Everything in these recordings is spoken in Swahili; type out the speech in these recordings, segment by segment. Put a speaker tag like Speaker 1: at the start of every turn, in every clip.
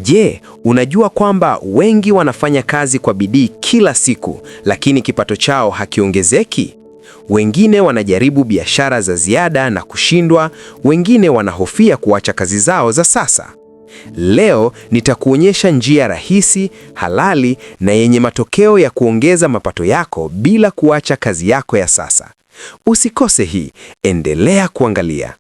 Speaker 1: Je, unajua kwamba wengi wanafanya kazi kwa bidii kila siku, lakini kipato chao hakiongezeki? Wengine wanajaribu biashara za ziada na kushindwa, wengine wanahofia kuacha kazi zao za sasa. Leo nitakuonyesha njia rahisi, halali na yenye matokeo ya kuongeza mapato yako bila kuacha kazi yako ya sasa. Usikose hii, endelea kuangalia.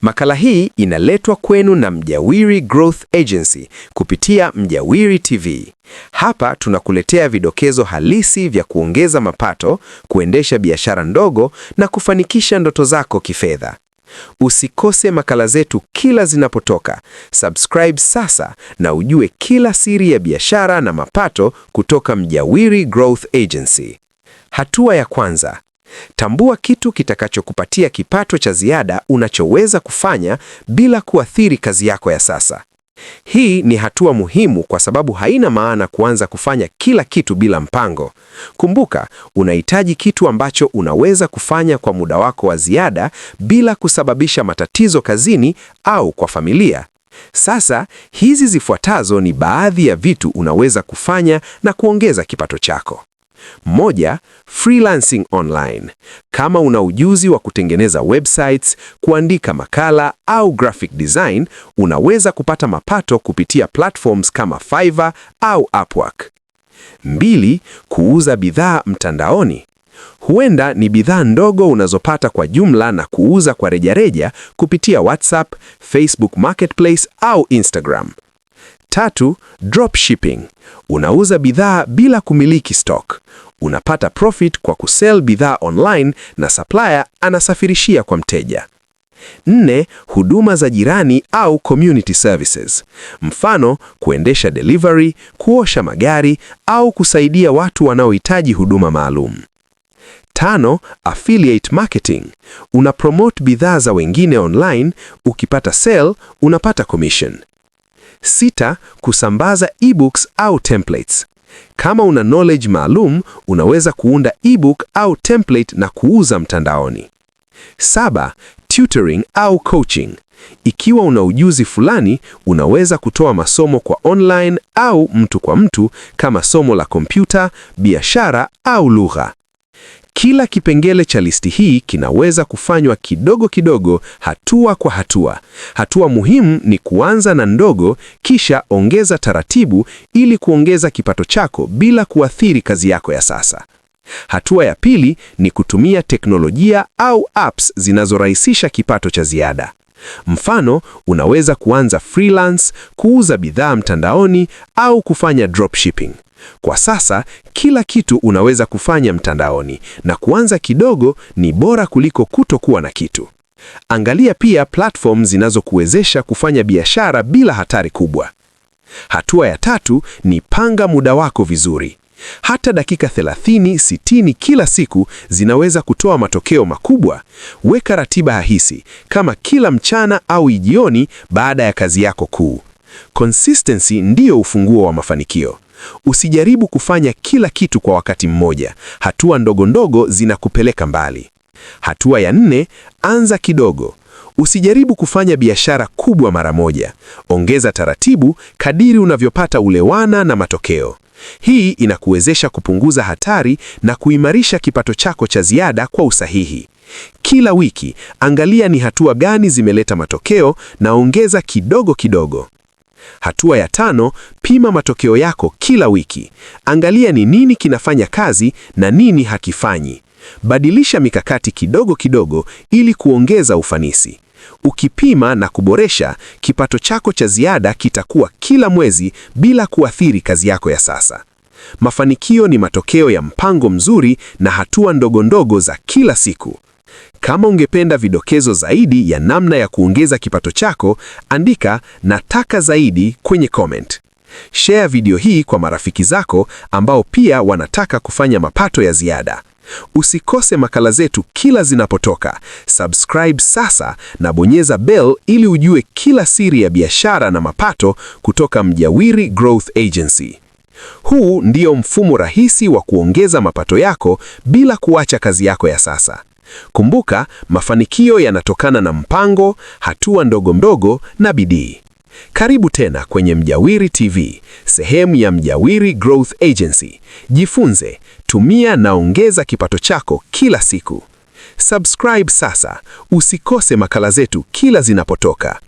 Speaker 1: Makala hii inaletwa kwenu na Mjawiri Growth Agency kupitia Mjawiri TV. Hapa tunakuletea vidokezo halisi vya kuongeza mapato, kuendesha biashara ndogo na kufanikisha ndoto zako kifedha. Usikose makala zetu kila zinapotoka. Subscribe sasa na ujue kila siri ya biashara na mapato kutoka Mjawiri Growth Agency. Hatua ya kwanza: tambua kitu kitakachokupatia kipato cha ziada unachoweza kufanya bila kuathiri kazi yako ya sasa. Hii ni hatua muhimu kwa sababu haina maana kuanza kufanya kila kitu bila mpango. Kumbuka, unahitaji kitu ambacho unaweza kufanya kwa muda wako wa ziada bila kusababisha matatizo kazini au kwa familia. Sasa, hizi zifuatazo ni baadhi ya vitu unaweza kufanya na kuongeza kipato chako. Moja, freelancing online. Kama una ujuzi wa kutengeneza websites, kuandika makala au graphic design, unaweza kupata mapato kupitia platforms kama Fiverr au Upwork. Mbili, kuuza bidhaa mtandaoni. Huenda ni bidhaa ndogo unazopata kwa jumla na kuuza kwa rejareja kupitia WhatsApp, Facebook Marketplace au Instagram. Tatu, dropshipping. Unauza bidhaa bila kumiliki stock. Unapata profit kwa kusell bidhaa online na supplier anasafirishia kwa mteja. Nne, huduma za jirani au community services. Mfano, kuendesha delivery, kuosha magari au kusaidia watu wanaohitaji huduma maalum. Tano, affiliate marketing. Unapromote bidhaa za wengine online, ukipata sale, unapata commission. Sita, kusambaza ebooks au templates. Kama una knowledge maalum, unaweza kuunda ebook au template na kuuza mtandaoni. Saba, tutoring au coaching. Ikiwa una ujuzi fulani, unaweza kutoa masomo kwa online au mtu kwa mtu kama somo la kompyuta, biashara au lugha. Kila kipengele cha listi hii kinaweza kufanywa kidogo kidogo, hatua kwa hatua. Hatua muhimu ni kuanza na ndogo, kisha ongeza taratibu ili kuongeza kipato chako bila kuathiri kazi yako ya sasa. Hatua ya pili ni kutumia teknolojia au apps zinazorahisisha kipato cha ziada. Mfano, unaweza kuanza freelance, kuuza bidhaa mtandaoni au kufanya dropshipping. Kwa sasa, kila kitu unaweza kufanya mtandaoni, na kuanza kidogo ni bora kuliko kutokuwa na kitu. Angalia pia platform zinazokuwezesha kufanya biashara bila hatari kubwa. Hatua ya tatu ni panga muda wako vizuri. Hata dakika 30-60 kila siku zinaweza kutoa matokeo makubwa. Weka ratiba rahisi, kama kila mchana au jioni baada ya kazi yako kuu. Consistency ndiyo ufunguo wa mafanikio. Usijaribu kufanya kila kitu kwa wakati mmoja. Hatua ndogo ndogo zinakupeleka mbali. Hatua ya 4, anza kidogo. Usijaribu kufanya biashara kubwa mara moja. Ongeza taratibu kadiri unavyopata ulewana na matokeo. Hii inakuwezesha kupunguza hatari na kuimarisha kipato chako cha ziada kwa usahihi. Kila wiki, angalia ni hatua gani zimeleta matokeo na ongeza kidogo kidogo. Hatua ya 5, pima matokeo yako kila wiki. Angalia ni nini kinafanya kazi na nini hakifanyi. Badilisha mikakati kidogo kidogo ili kuongeza ufanisi. Ukipima na kuboresha, kipato chako cha ziada kitakuwa kila mwezi bila kuathiri kazi yako ya sasa. Mafanikio ni matokeo ya mpango mzuri na hatua ndogo ndogo za kila siku. Kama ungependa vidokezo zaidi ya namna ya kuongeza kipato chako, andika nataka zaidi kwenye comment. Share video hii kwa marafiki zako ambao pia wanataka kufanya mapato ya ziada. Usikose makala zetu kila zinapotoka. Subscribe sasa na bonyeza bell ili ujue kila siri ya biashara na mapato kutoka Mjawiri Growth Agency. Huu ndio mfumo rahisi wa kuongeza mapato yako bila kuacha kazi yako ya sasa. Kumbuka, mafanikio yanatokana na mpango, hatua ndogo ndogo na bidii.
Speaker 2: Karibu tena kwenye Mjawiri TV, sehemu ya Mjawiri Growth Agency. Jifunze, tumia na ongeza kipato chako kila siku. Subscribe sasa, usikose makala zetu kila zinapotoka.